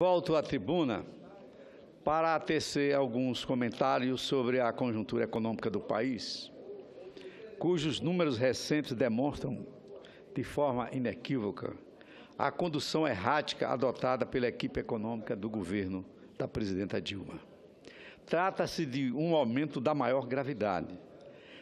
Volto à tribuna para tecer alguns comentários sobre a conjuntura econômica do país, cujos números recentes demonstram de forma inequívoca a condução errática adotada pela equipe econômica do governo da presidenta Dilma. Trata-se de um aumento da maior gravidade,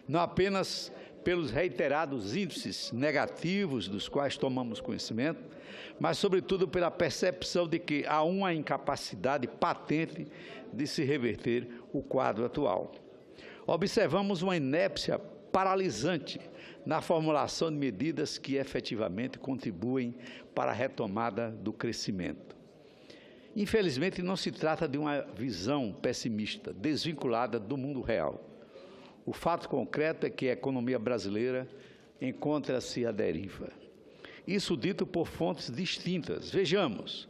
não apenas pelos reiterados índices negativos dos quais tomamos conhecimento, mas, sobretudo, pela percepção de que há uma incapacidade patente de se reverter o quadro atual. Observamos uma inépcia paralisante na formulação de medidas que efetivamente contribuem para a retomada do crescimento. Infelizmente, não se trata de uma visão pessimista, desvinculada do mundo real. O fato concreto é que a economia brasileira encontra-se à deriva. Isso dito por fontes distintas. Vejamos,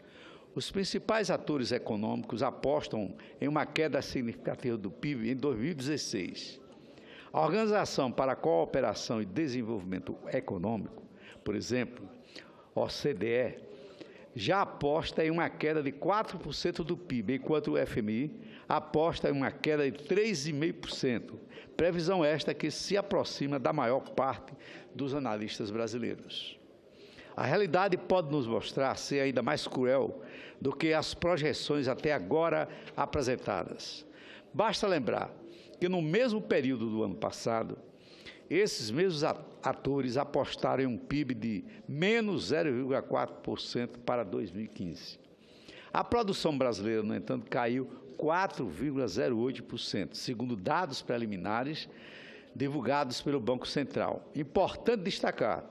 os principais atores econômicos apostam em uma queda significativa do PIB em 2016. A Organização para a Cooperação e Desenvolvimento Econômico, por exemplo, OCDE, já aposta em uma queda de 4% do PIB, enquanto o FMI aposta em uma queda de 3,5%, previsão esta que se aproxima da maior parte dos analistas brasileiros. A realidade pode nos mostrar ser ainda mais cruel do que as projeções até agora apresentadas. Basta lembrar que no mesmo período do ano passado, esses mesmos atores apostaram em um PIB de menos 0,4% para 2015. A produção brasileira, no entanto, caiu 4,08%, segundo dados preliminares divulgados pelo Banco Central. Importante destacar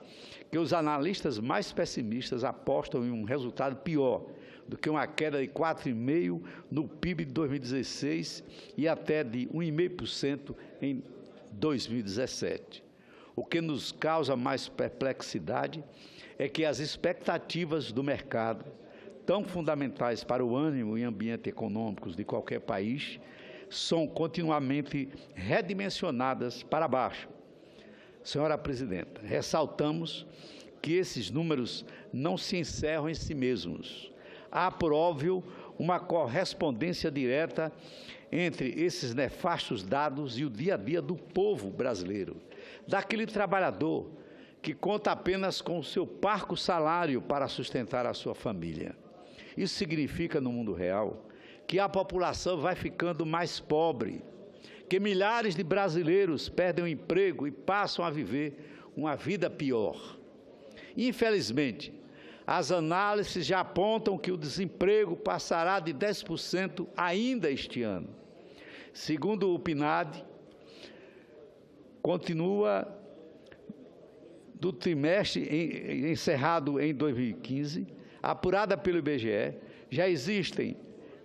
que os analistas mais pessimistas apostam em um resultado pior do que uma queda de 4,5% no PIB de 2016 e até de 1,5% em 2017. O que nos causa mais perplexidade é que as expectativas do mercado, tão fundamentais para o ânimo e ambiente econômicos de qualquer país, são continuamente redimensionadas para baixo. Senhora Presidenta, ressaltamos que esses números não se encerram em si mesmos. Há, por óbvio, uma correspondência direta entre esses nefastos dados e o dia a dia do povo brasileiro, daquele trabalhador que conta apenas com o seu parco salário para sustentar a sua família. Isso significa, no mundo real, que a população vai ficando mais pobre, que milhares de brasileiros perdem o emprego e passam a viver uma vida pior. Infelizmente, as análises já apontam que o desemprego passará de 10% ainda este ano. Segundo o PNAD, continua do trimestre encerrado em 2015, apurada pelo IBGE, já existem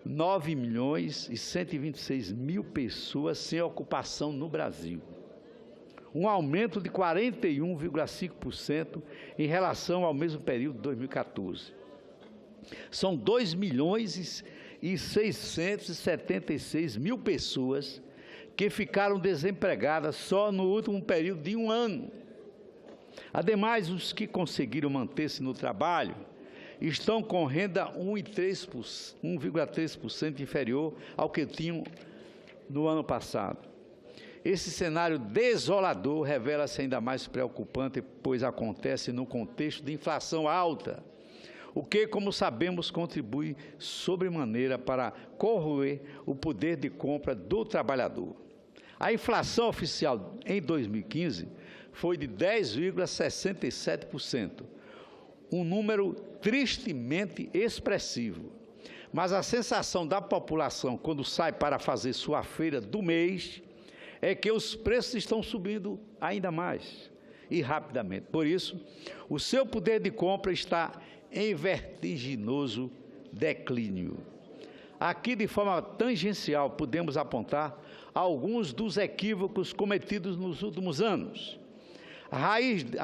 9.126.000 pessoas sem ocupação no Brasil, um aumento de 41,5% em relação ao mesmo período de 2014. São 2.676.000 pessoas que ficaram desempregadas só no último período de um ano. Ademais, os que conseguiram manter-se no trabalho estão com renda 1,3% inferior ao que tinham no ano passado. Esse cenário desolador revela-se ainda mais preocupante, pois acontece no contexto de inflação alta, o que, como sabemos, contribui sobremaneira para corroer o poder de compra do trabalhador. A inflação oficial em 2015 foi de 10,67%, um número tristemente expressivo. Mas a sensação da população quando sai para fazer sua feira do mês é que os preços estão subindo ainda mais e rapidamente. Por isso, o seu poder de compra está em vertiginoso declínio. Aqui, de forma tangencial, podemos apontar alguns dos equívocos cometidos nos últimos anos. A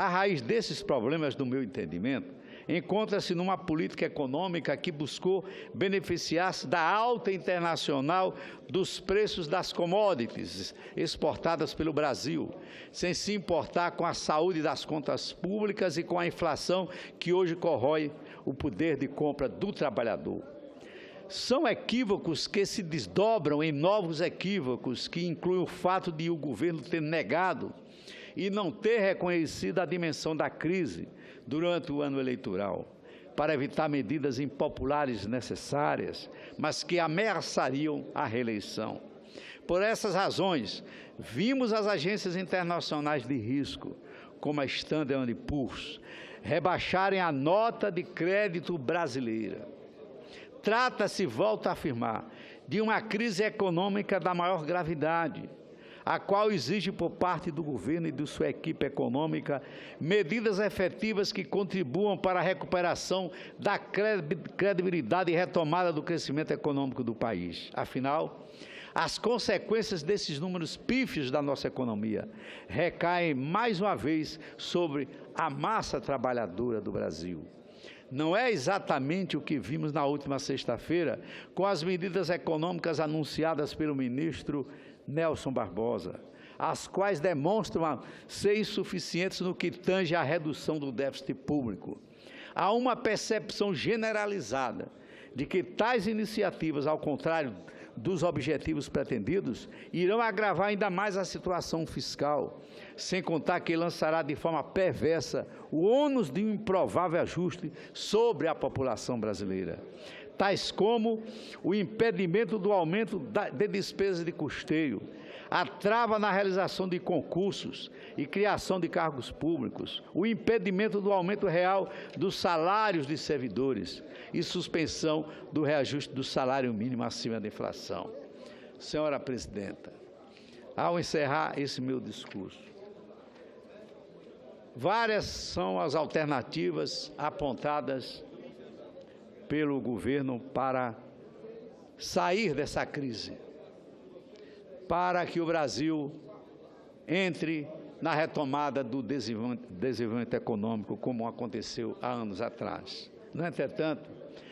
raiz desses problemas, no meu entendimento, encontra-se numa política econômica que buscou beneficiar-se da alta internacional dos preços das commodities exportadas pelo Brasil, sem se importar com a saúde das contas públicas e com a inflação que hoje corrói o poder de compra do trabalhador. São equívocos que se desdobram em novos equívocos, que incluem o fato de o governo ter negado e não ter reconhecido a dimensão da crise durante o ano eleitoral, para evitar medidas impopulares necessárias, mas que ameaçariam a reeleição. Por essas razões, vimos as agências internacionais de risco, como a Standard & Poor's, rebaixarem a nota de crédito brasileira. Trata-se, volto a afirmar, de uma crise econômica da maior gravidade, a qual exige por parte do governo e de sua equipe econômica medidas efetivas que contribuam para a recuperação da credibilidade e retomada do crescimento econômico do país. Afinal, as consequências desses números pífios da nossa economia recaem, mais uma vez, sobre a massa trabalhadora do Brasil. Não é exatamente o que vimos na última sexta-feira com as medidas econômicas anunciadas pelo ministro Nelson Barbosa, as quais demonstram ser insuficientes no que tange à redução do déficit público. Há uma percepção generalizada de que tais iniciativas, ao contrário dos objetivos pretendidos, irão agravar ainda mais a situação fiscal, sem contar que lançará de forma perversa o ônus de um improvável ajuste sobre a população brasileira, tais como o impedimento do aumento de despesas de custeio, a trava na realização de concursos e criação de cargos públicos, o impedimento do aumento real dos salários de servidores e suspensão do reajuste do salário mínimo acima da inflação. Senhora Presidenta, ao encerrar esse meu discurso, várias são as alternativas apontadas pelo governo para sair dessa crise, para que o Brasil entre na retomada do desenvolvimento econômico, como aconteceu há anos atrás. No entretanto,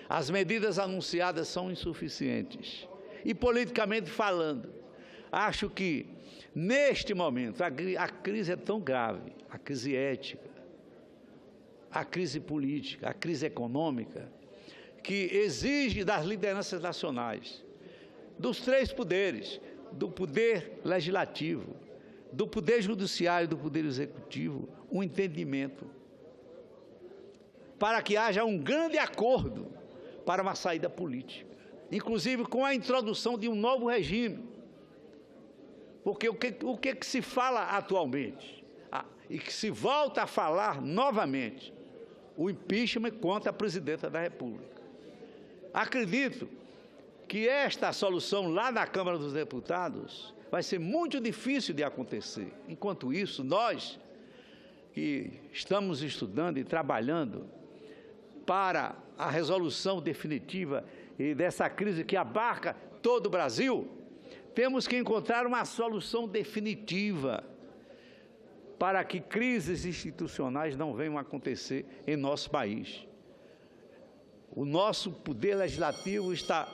as medidas anunciadas são insuficientes. E, politicamente falando, acho que, neste momento, a crise é tão grave, a crise ética, a crise política, a crise econômica, que exige das lideranças nacionais, dos três poderes, do poder legislativo, do poder judiciário e do poder executivo, um entendimento para que haja um grande acordo para uma saída política, inclusive com a introdução de um novo regime. Porque o que se fala atualmente, e que se volta a falar novamente, o impeachment contra a Presidenta da República. Acredito que esta solução lá na Câmara dos Deputados vai ser muito difícil de acontecer. Enquanto isso, nós que estamos estudando e trabalhando para a resolução definitiva e dessa crise que abarca todo o Brasil, temos que encontrar uma solução definitiva para que crises institucionais não venham a acontecer em nosso país. O nosso poder legislativo está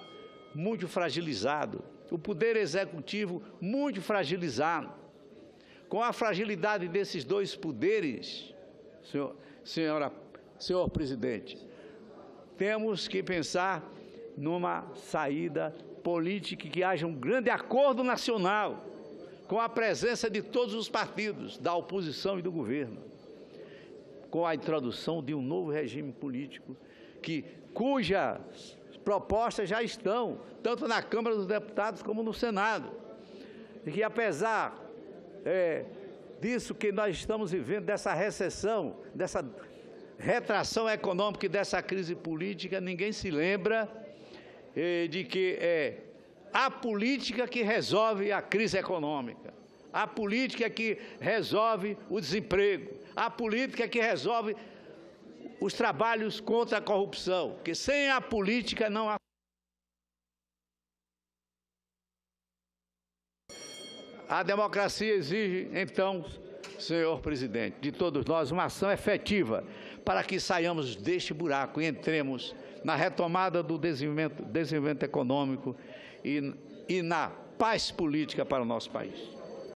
muito fragilizado, o poder executivo muito fragilizado. Com a fragilidade desses dois poderes, senhor presidente, temos que pensar numa saída política que haja um grande acordo nacional, com a presença de todos os partidos, da oposição e do governo, com a introdução de um novo regime político, cujas propostas já estão, tanto na Câmara dos Deputados como no Senado, e que apesar disso que nós estamos vivendo, dessa recessão, dessa retração econômica e dessa crise política, ninguém se lembra de que é a política que resolve a crise econômica, a política que resolve o desemprego, a política que resolve os trabalhos contra a corrupção, porque sem a política não há. A democracia exige, então, senhor presidente, de todos nós, uma ação efetiva para que saiamos deste buraco e entremos na retomada do desenvolvimento econômico e na paz política para o nosso país.